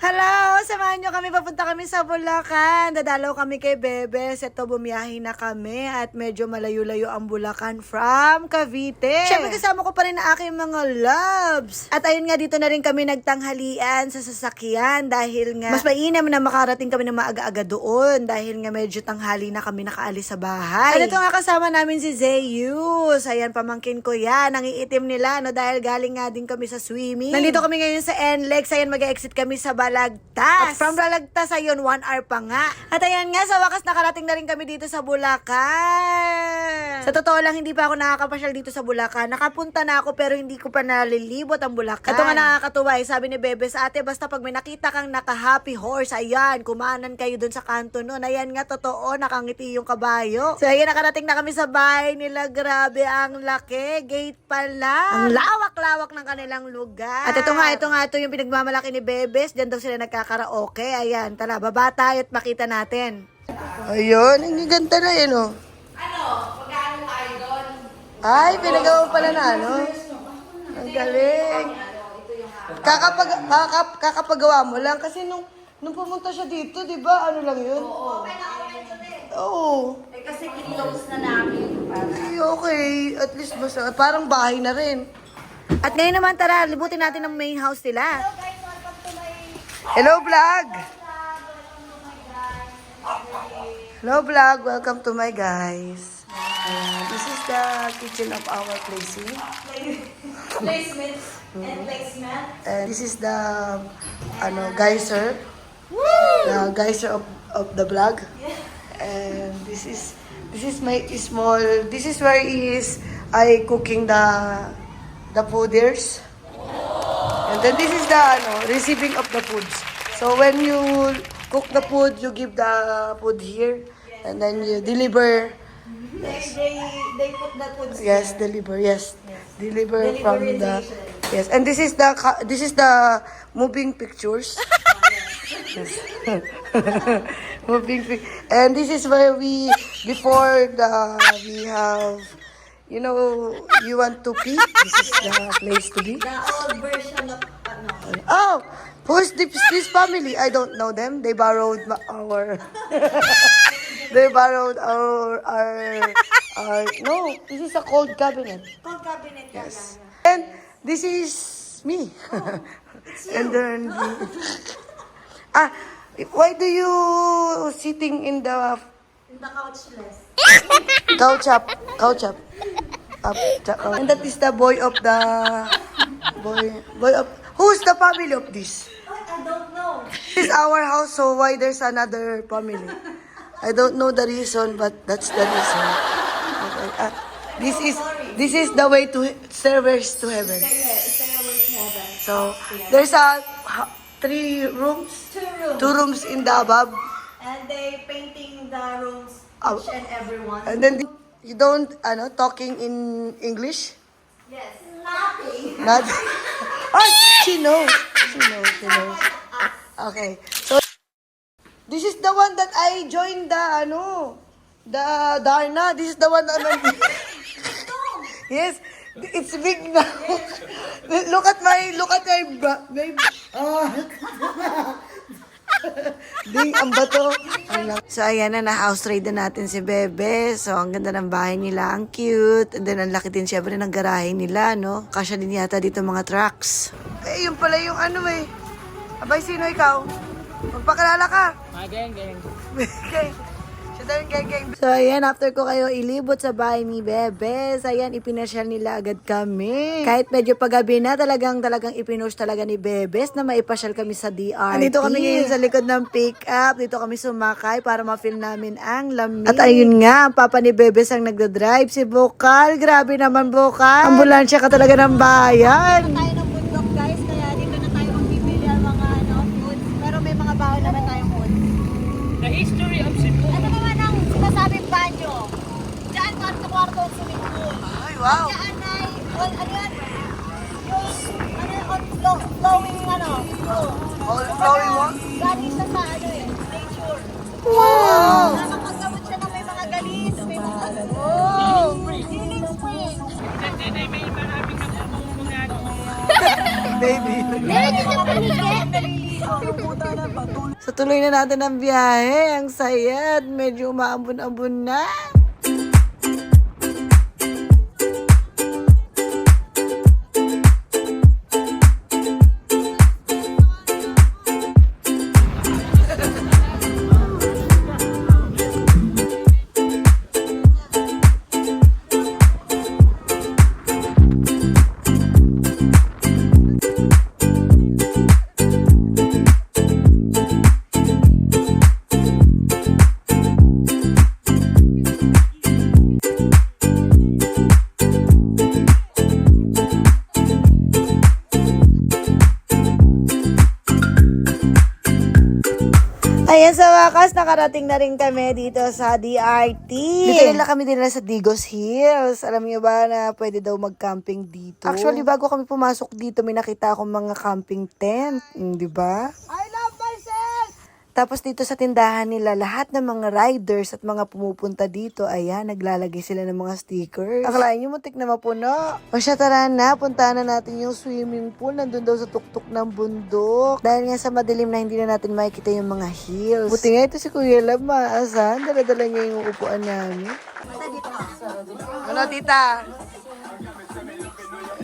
Hello! Samahan nyo kami, papunta kami sa Bulacan. Dadalaw kami kay Bebes. Ito, bumiyahin na kami at medyo malayo-layo ang Bulacan from Cavite. Siyempre kasama ko pa rin ang aking mga loves. At ayun nga, dito na rin kami nagtanghalian sa sasakyan dahil nga mas mainam na makarating kami na maaga-aga doon dahil nga medyo tanghali na kami nakaalis sa bahay. At ito nga kasama namin si Zeus. Ayan, pamangkin ko yan. Ang iitim nila, no, dahil galing nga din kami sa swimming. Nandito kami ngayon sa NLEX. Ayan, mag-exit kami sa Balagtas. At from Balagtas, ayun, 1 hour pa nga. At ayan nga, sa wakas nakarating na rin kami dito sa Bulacan. Sa totoo lang, hindi pa ako nakakapasyal dito sa Bulacan. Nakapunta na ako pero hindi ko pa nalilibot ang Bulacan. Ito nga nakakatuwa, sabi ni Bebes, ate, basta pag may nakita kang naka-happy horse, ayan, kumanan kayo dun sa kanto nun. Ayan nga, totoo, nakangiti yung kabayo. So ayan, nakarating na kami sa bahay nila. Grabe, ang laki. Gate pa lang. Ang lawak-lawak ng kanilang lugar. At ito yung pinagmamalaki ni Bebes. Diyan daw sila nagkakaraoke. Ayan, tara, baba tayo at makita natin. Ayun, ang ganda na yun, oh. Ano? Mag-ano tayo doon? Ay, pinagawa pala na, ano? Ang galing. Kakapagawa mo lang kasi nung pumunta siya dito, di ba? Ano lang yun? Oo. Okay na okay doon eh. Oo. Eh kasi kinlose na namin. Ay, okay. At least basta, parang bahay na rin. At ngayon naman, tara, libutin natin ang main house nila. Hello guys, welcome to my... Hello vlog, welcome to my guys. This is the kitchen of our place. Placements and placement. And this is the geyser. The geyser of the vlog. And this is my small, this is where I cooking the fooders. And then this is the receiving of the foods. So when you cook the food, you give the food here, and then you deliver. Yes. They put the food. Yes, deliver. Yes, deliver from the. Yes, and this is the moving pictures. Yes. And this is where we have. You know, you want to pee? This is the place to be. The old version of ano. Oh, who's this family? I don't know them. They borrowed our. No, this is a cold cabinet. Cold cabinet. Yes. And this is me. And then why do you sitting in the In the couchless. couch up? And that is the boy of who's the family of this? I don't know. This is our house, so why there's another family? I don't know the reason, but that's the reason. Okay. This is the way to stairways to heaven. Stairways to heaven. So there's 3 rooms, 2 rooms. 2 rooms in the above, And they painting the rooms, Oh. each and every one. and then you don't talking in English. Yes. Nothing. Not. Oh, she knows. Okay. So this is the one that I joined the Darna. This is the one that Yes, it's big now. Look at my Ding, ang bato. So, ayan na, na-house raid na natin si Bebe. So, ang ganda ng bahay nila. Ang cute. And then, ang laki din syempre ng garahe nila, no? Kasya din yata dito mga trucks. Eh, yun pala yung Abay, sino ikaw? Magpakalala ka. Geng. Okay. Siya daw yung geng. So, ayan, after ko kayo ilibot sa bahay ni Bebes, ayan, ipinasyal nila agad kami. Kahit medyo paggabi na, talagang ipinush talaga ni Bebes na maipasyal kami sa DRT. Dito kami ngayon sa likod ng pick-up. Dito kami sumakay para ma-feel namin ang lamig. At ayun nga, ang papa ni Bebes ang nagdadrive, si Bokal. Grabe naman, Bokal. Ambulansya ka talaga ng bayan. Tayo ng bundok guys, kaya dito na tayo magbibili ang mga foods. Pero may mga baon naman tayong foods. The history of Cebu. Ano naman ang sinasabing banyo? Diyan kwarto-kwarto ang swimming pool. Ay, wow. Diyan ay, ano yan? Yung, flowing flow. Flowing one? Galing siya sa nature. Wow! Nakakagawin siya ng may mga galis, may mga healing spring. May maraming napupungan. Baby. Meron din yung paligid. Sa tuloy na natin ang biyahe, ang saya at medyo umaambon-ambon na. Ayan, sa wakas, nakarating na rin kami dito sa DRT. Dito nila kami dinala sa Digos Hills. Alam niyo ba na pwede daw mag-camping dito? Actually, bago kami pumasok dito, may nakita akong mga camping tent. Di ba? I love myself! Tapos dito sa tindahan nila, lahat ng mga riders at mga pumupunta dito, ayan, naglalagay sila ng mga stickers. Akalain nyo, muntik na mapuno. O siya, tara na, puntahan na natin yung swimming pool. Nandun daw sa tuktok ng bundok. Dahil nga sa madilim na hindi na natin makikita yung mga hills. Buti nga ito si Kuya Lab, maasahan. Dala-dala niya yung upuan namin. Ano, tita?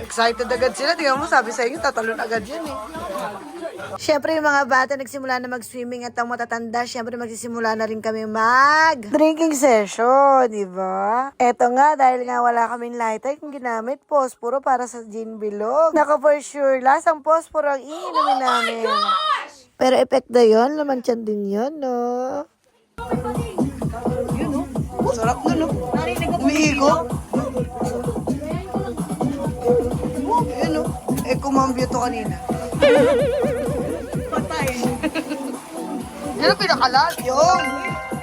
Excited agad sila. Tingnan mo, sabi sa inyo, tatalon agad yan eh. Siyempre, yung mga bata nagsimula na mag-swimming at ang matatanda, siyempre magsisimula na rin kami mag-drinking session, di ba? Eto nga, dahil nga wala kaming lighter, yung ginamit, posporo para sa gin bilog. Naka for sure, lasang posporo ang iinumin namin. Pero epekto yun, laman tiyan din yun, no? Yun, no? Sarap na, no? Umiigo. Yun, no? Eh, kumambyo to kanina. Yan ang pinakalat. Yung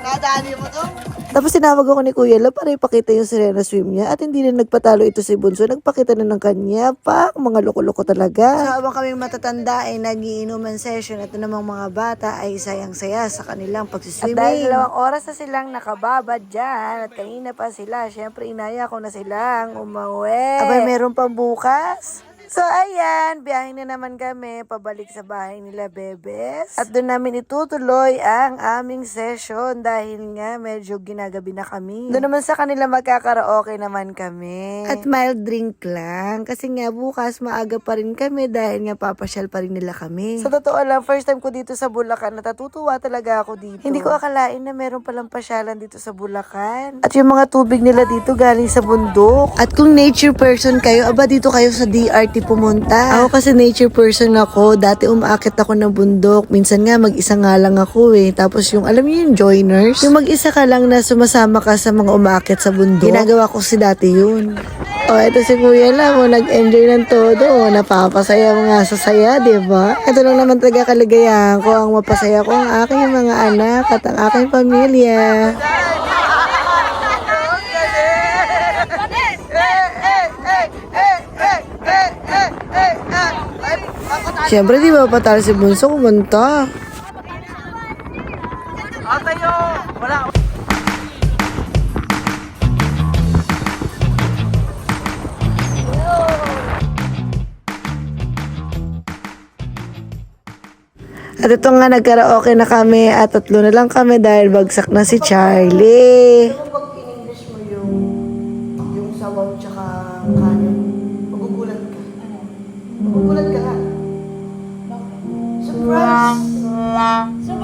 nadali mo to. Tapos tinawag ako ni Kuya Lab para ipakita yung sirena swim niya at hindi na nagpatalo ito si Bunso. Nagpakita na ng kanya pa. Mga loko-loko talaga. So habang kaming matatanda ay nagiinuman session at namang mga bata ay sayang-saya sa kanilang pagsiswimming. At dahil 2 oras na silang nakababad dyan at kanina pa sila, syempre inaya ko na silang umuwi. Abay, meron pang bukas. So, ayan, biyahe na naman kami pabalik sa bahay nila, Bebes. At doon namin itutuloy ang aming session dahil nga medyo ginagabi na kami. Doon naman sa kanila magkakaraoke naman kami. At mild drink lang. Kasi nga bukas maaga pa rin kami dahil nga papasyal pa rin nila kami. Sa totoo lang, first time ko dito sa Bulacan, natatutuwa talaga ako dito. Hindi ko akalain na meron palang pasyalan dito sa Bulacan. At yung mga tubig nila dito galing sa bundok. At kung nature person kayo, aba dito kayo sa DRT pumunta. Ako kasi nature person ako. Dati umaakit ako ng bundok. Minsan nga mag-isa nga lang ako eh. Tapos yung alam niyo yung joiners. Yung mag-isa ka lang na sumasama ka sa mga umaakit sa bundok. Ginagawa ko si dati yun. O, ito si Kuya Lam. Nag-enjoy ng todo. Napapasaya mo nga sa saya, diba? Ito lang naman talaga kaligayahan ko. Ang mapasaya ko ang aking mga anak at ang aking pamilya. Siyempre, di ba patalo si Bunso kumanta? Atayo! Wala! At ito nga, nagkaraoke na kami at 3 na lang kami dahil bagsak na si Charlie. Pag in-English mo yung sabaw tsaka kanin, magugulat ka. Magugulat ka ha? Surprise! Surprise!